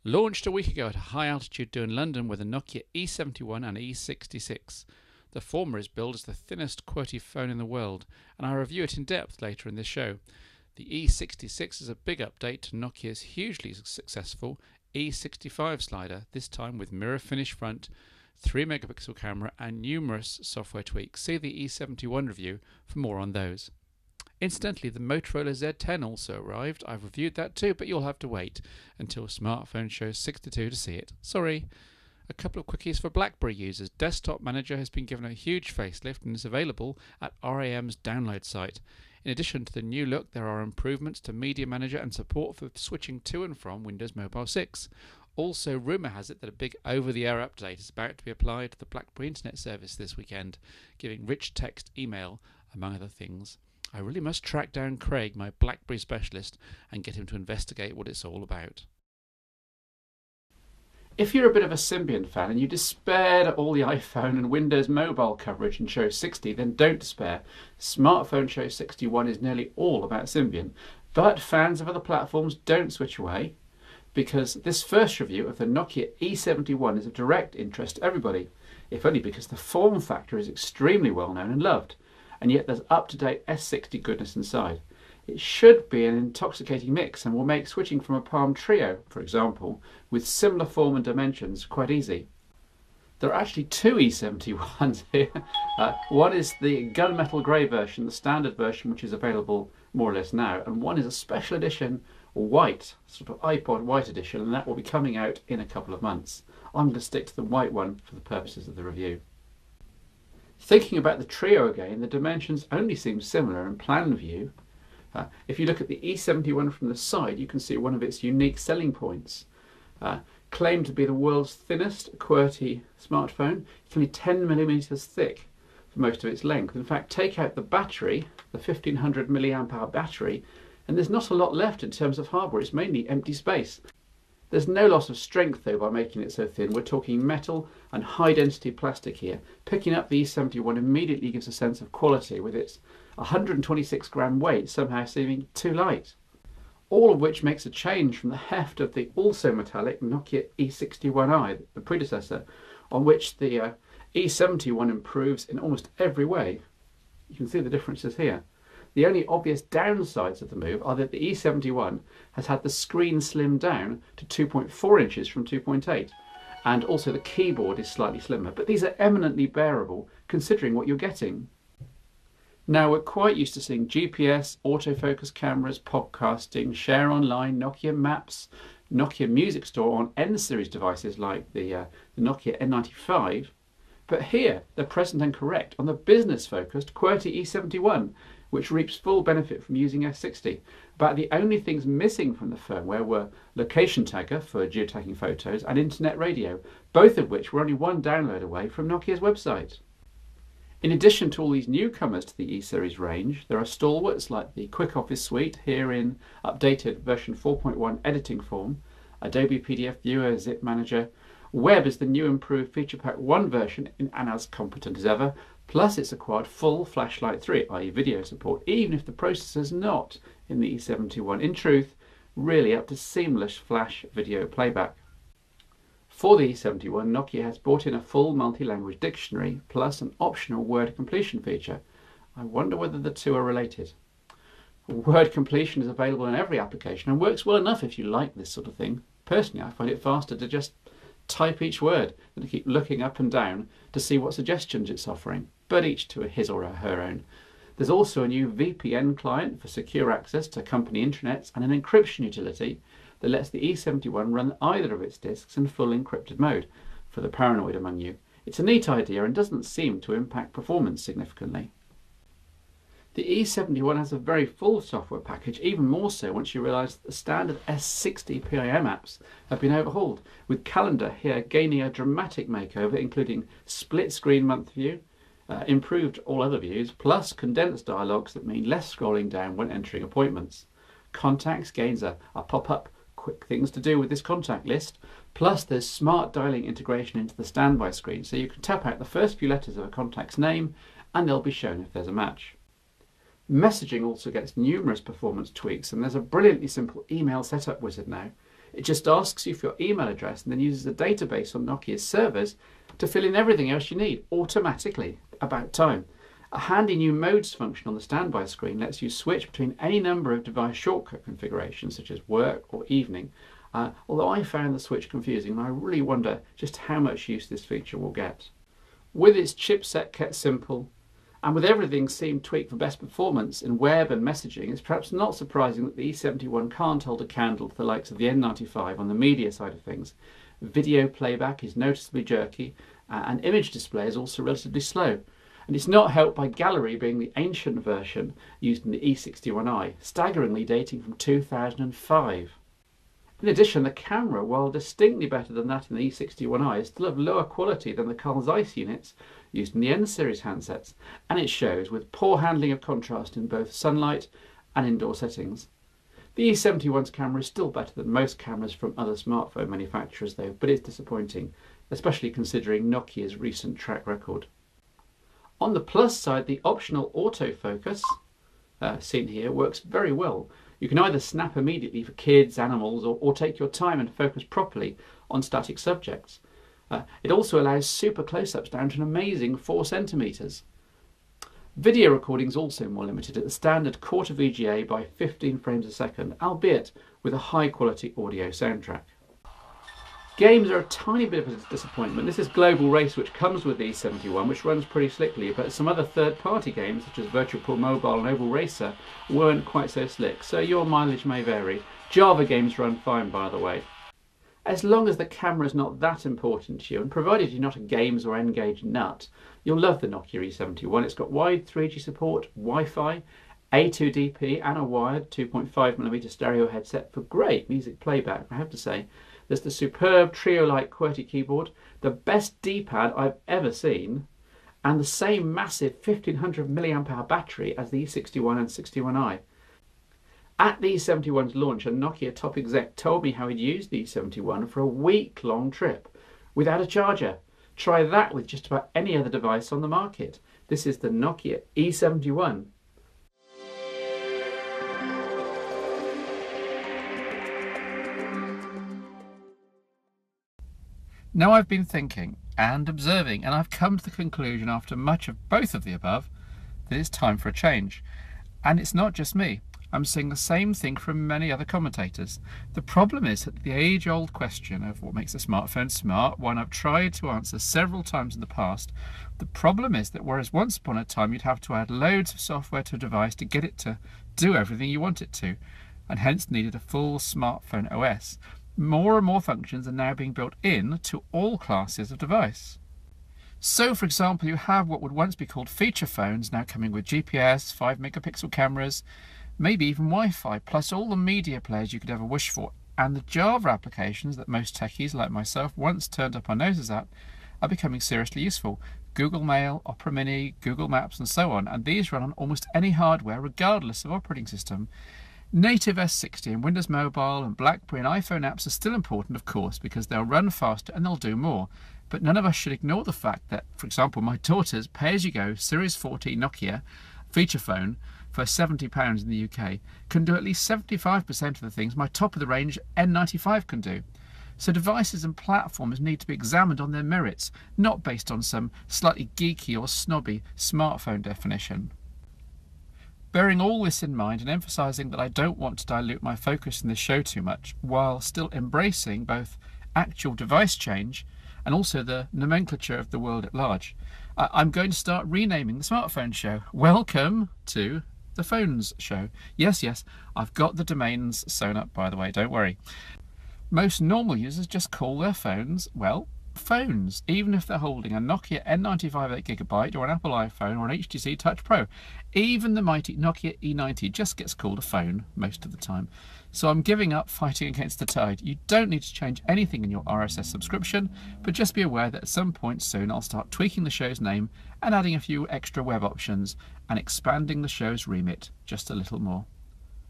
Launched a week ago at a high altitude in London with a Nokia E71 and E66. The former is billed as the thinnest QWERTY phone in the world, and I'll review it in depth later in this show. The E66 is a big update to Nokia's hugely successful E65 slider, this time with mirror finish front, 3-megapixel camera and numerous software tweaks. See the E71 review for more on those. Incidentally, the Motorola Z10 also arrived. I've reviewed that too, but you'll have to wait until Smartphone Show 62 to see it. Sorry. A couple of quickies for BlackBerry users. Desktop Manager has been given a huge facelift and is available at RAM's download site. In addition to the new look, there are improvements to Media Manager and support for switching to and from Windows Mobile 6. Also, rumour has it that a big over-the-air update is about to be applied to the BlackBerry Internet Service this weekend, giving rich text email, among other things. I really must track down Craig, my BlackBerry specialist, and get him to investigate what it's all about. If you're a bit of a Symbian fan and you despaired at all the iPhone and Windows Mobile coverage in Show 60, then don't despair. Smartphone Show 61 is nearly all about Symbian. But fans of other platforms, don't switch away, because this first review of the Nokia E71 is of direct interest to everybody, if only because the form factor is extremely well known and loved, and yet there's up-to-date S60 goodness inside. It should be an intoxicating mix and will make switching from a Palm Trio, for example, with similar form and dimensions quite easy. There are actually two E71s here. One is the gunmetal grey version, the standard version, which is available more or less now, and one is a special edition white, sort of iPod white edition, and that will be coming out in a couple of months. I'm going to stick to the white one for the purposes of the review. Thinking about the Trio again, the dimensions only seem similar in plan view. If you look at the E71 from the side, you can see one of its unique selling points. Claimed to be the world's thinnest QWERTY smartphone, it's only 10mm thick for most of its length. In fact, take out the battery, the 1500 mAh battery, and there's not a lot left in terms of hardware. It's mainly empty space. There's no loss of strength though by making it so thin. We're talking metal and high density plastic here. Picking up the E71 immediately gives a sense of quality with its 126 gram weight somehow seeming too light. All of which makes a change from the heft of the also metallic Nokia E61i, the predecessor, on which the E71 improves in almost every way. You can see the differences here. The only obvious downsides of the move are that the E71 has had the screen slimmed down to 2.4 inches from 2.8, and also the keyboard is slightly slimmer, but these are eminently bearable considering what you're getting. Now, we're quite used to seeing GPS, autofocus cameras, podcasting, share online, Nokia Maps, Nokia Music Store on N-series devices like the Nokia N95, but here they're present and correct on the business-focused QWERTY E71, which reaps full benefit from using S60. About the only things missing from the firmware were location tagger for geotagging photos and internet radio, both of which were only one download away from Nokia's website. In addition to all these newcomers to the E-series range, there are stalwarts like the Quick Office Suite, here in updated version 4.1 editing form, Adobe PDF Viewer, Zip Manager. Web is the new improved Feature Pack 1 version and as competent as ever, plus it's acquired full Flashlight 3, i.e. video support, even if the processor's not in the E71. In truth, really up to seamless flash video playback. For the E71, Nokia has brought in a full multi-language dictionary, plus an optional word completion feature. I wonder whether the two are related. Word completion is available in every application and works well enough if you like this sort of thing. Personally, I find it faster to just type each word than to keep looking up and down to see what suggestions it's offering, but each to his or her own. There's also a new VPN client for secure access to company intranets and an encryption utility that lets the E71 run either of its disks in full encrypted mode, for the paranoid among you. It's a neat idea and doesn't seem to impact performance significantly. The E71 has a very full software package, even more so once you realise that the standard S60 PIM apps have been overhauled, with Calendar here gaining a dramatic makeover, including split screen month view, improved all other views, plus condensed dialogues that mean less scrolling down when entering appointments. Contacts gains a pop-up quick things to do with this contact list, plus there's smart dialing integration into the standby screen, so you can tap out the first few letters of a contact's name and they'll be shown if there's a match. Messaging also gets numerous performance tweaks, and there's a brilliantly simple email setup wizard now. It just asks you for your email address and then uses a database on Nokia's servers to fill in everything else you need automatically. About time. A handy new modes function on the standby screen lets you switch between any number of device shortcut configurations such as work or evening, although I found the switch confusing and I really wonder just how much use this feature will get. With its chipset kept simple, and with everything seemed tweaked for best performance in web and messaging, it's perhaps not surprising that the E71 can't hold a candle to the likes of the N95 on the media side of things. Video playback is noticeably jerky, and image display is also relatively slow. And it's not helped by Gallery being the ancient version used in the E61i, staggeringly dating from 2005. In addition, the camera, while distinctly better than that in the E61i, is still of lower quality than the Carl Zeiss units used in the N-series handsets, and it shows with poor handling of contrast in both sunlight and indoor settings. The E71's camera is still better than most cameras from other smartphone manufacturers though, but it's disappointing, especially considering Nokia's recent track record. On the plus side, the optional autofocus, seen here, works very well. You can either snap immediately for kids, animals, or take your time and focus properly on static subjects. It also allows super close-ups down to an amazing 4 centimeters. Video recording is also more limited at the standard quarter VGA by 15 frames a second, albeit with a high-quality audio soundtrack. Games are a tiny bit of a disappointment. This is Global Race, which comes with the E71, which runs pretty slickly, but some other third-party games, such as Virtual Pool Mobile and Oval Racer, weren't quite so slick, so your mileage may vary. Java games run fine, by the way. As long as the camera is not that important to you, and provided you're not a games or N-Gage nut, you'll love the Nokia E71. It's got wide 3G support, Wi-Fi, A2DP, and a wired 2.5mm stereo headset for great music playback, I have to say. There's the superb trio-like QWERTY keyboard, the best D-pad I've ever seen, and the same massive 1500 mAh battery as the E61 and 61i. At the E71's launch, a Nokia top exec told me how he'd used the E71 for a week-long trip without a charger. Try that with just about any other device on the market. This is the Nokia E71. Now I've been thinking and observing, and I've come to the conclusion after much of both of the above that it's time for a change. And it's not just me. I'm seeing the same thing from many other commentators. The problem is that the age-old question of what makes a smartphone smart, one I've tried to answer several times in the past, the problem is that whereas once upon a time you'd have to add loads of software to a device to get it to do everything you want it to, and hence needed a full smartphone OS, more and more functions are now being built in to all classes of device. So, for example, you have what would once be called feature phones now coming with GPS, 5-megapixel cameras, maybe even Wi-Fi, plus all the media players you could ever wish for. And the Java applications that most techies like myself once turned up our noses at are becoming seriously useful. Google Mail, Opera Mini, Google Maps and so on, and these run on almost any hardware regardless of operating system. Native S60 and Windows Mobile and BlackBerry and iPhone apps are still important, of course, because they'll run faster and they'll do more. But none of us should ignore the fact that, for example, my daughter's pay-as-you-go Series 40 Nokia feature phone for £70 in the UK can do at least 75% of the things my top-of-the-range N95 can do. So devices and platforms need to be examined on their merits, not based on some slightly geeky or snobby smartphone definition. Bearing all this in mind and emphasising that I don't want to dilute my focus in this show too much, while still embracing both actual device change and also the nomenclature of the world at large, I'm going to start renaming the smartphone show. Welcome to the phones show. Yes, I've got the domains sewn up, by the way, don't worry. Most normal users just call their phones, well, phones, even if they're holding a Nokia N95 8GB or an Apple iPhone or an HTC Touch Pro. Even the mighty Nokia E90 just gets called a phone most of the time. So I'm giving up fighting against the tide. You don't need to change anything in your RSS subscription, but just be aware that at some point soon I'll start tweaking the show's name and adding a few extra web options and expanding the show's remit just a little more.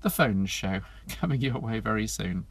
The Phones Show, coming your way very soon.